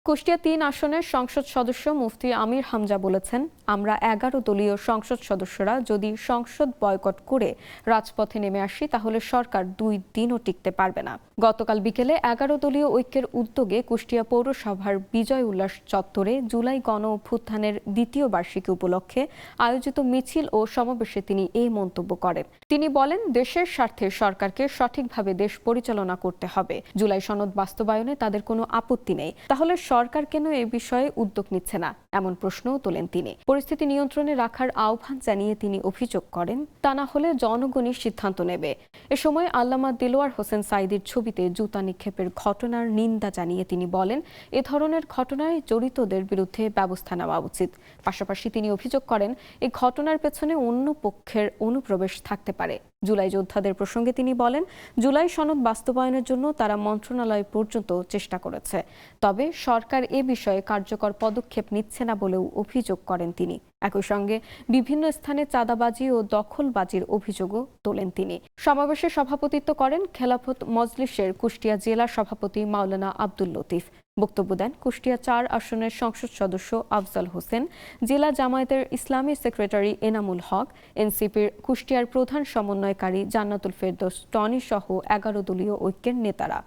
কুষ্টিয়া-৩ আসনের সংসদ সদস্য মুফতি আমির হামজা বলেছেন, আমরা ১১ দলীয় সংসদ সদস্যরা যদি সংসদ বয়কট করে রাজপথে নেমে আসি তাহলে সরকার ২ দিনও টিকতে পারবে না। গতকাল বিকেলে ১১ দলীয় ঐক্যের উদ্যোগে কুষ্টিয়া পৌরসভার বিজয় উল্লাস চত্বরে জুলাই গণ অভ্যুত্থানের দ্বিতীয় বার্ষিকী উপলক্ষে আয়োজিত মিছিল ও সমাবেশে তিনি এই মন্তব্য করেন। তিনি বলেন, দেশের স্বার্থে সরকারকে সঠিকভাবে দেশ পরিচালনা করতে হবে। জুলাই সনদ বাস্তবায়নে তাদের কোনো আপত্তি নেই। তাহলে সরকার কেন এ বিষয়ে উদ্যোগ নিচ্ছে না, এমন প্রশ্নও তোলেন তিনি। পরিস্থিতি নিয়ন্ত্রণে রাখার আহ্বান জানিয়ে তিনি অভিযোগ করেন, তা না হলে জনগণই সিদ্ধান্ত নেবে। এ সময় আল্লামা দেলোয়ার হোসেন সাঈদীর ছবিতে জুতা নিক্ষেপের ঘটনার নিন্দা জানিয়ে তিনি বলেন, এ ধরনের ঘটনায় জড়িতদের বিরুদ্ধে ব্যবস্থা নেওয়া উচিত। পাশাপাশি তিনি অভিযোগ করেন, এই ঘটনার পেছনে অন্য পক্ষের অনুপ্রবেশ থাকতে পারে। জুলাই যোদ্ধাদের প্রসঙ্গে তিনি বলেন, জুলাই সনদ বাস্তবায়নের জন্য তারা মন্ত্রণালয় পর্যন্ত চেষ্টা করেছে, তবে সরকার এ বিষয়ে কার্যকর পদক্ষেপ নিচ্ছে না বলেও অভিযোগ করেন তিনি। একই সঙ্গে বিভিন্ন স্থানে চাঁদাবাজি ও দখলবাজির অভিযোগও তোলেন তিনি। সমাবেশে সভাপতিত্ব করেন খেলাফত মজলিসের কুষ্টিয়া জেলা সভাপতি মাওলানা আব্দুল লতিফ। বক্তব্য দেন কুষ্টিয়া ৪ আসনের সংসদ সদস্য আফজাল হোসেন, জেলা জামায়াতের ইসলামী সেক্রেটারি এনামুল হক, এনসিপির কুষ্টিয়ার প্রধান সমন্বয়কারী জান্নাতুল ফেরদৌস টনি সহ ১১ দলীয় ঐক্যের নেতারা।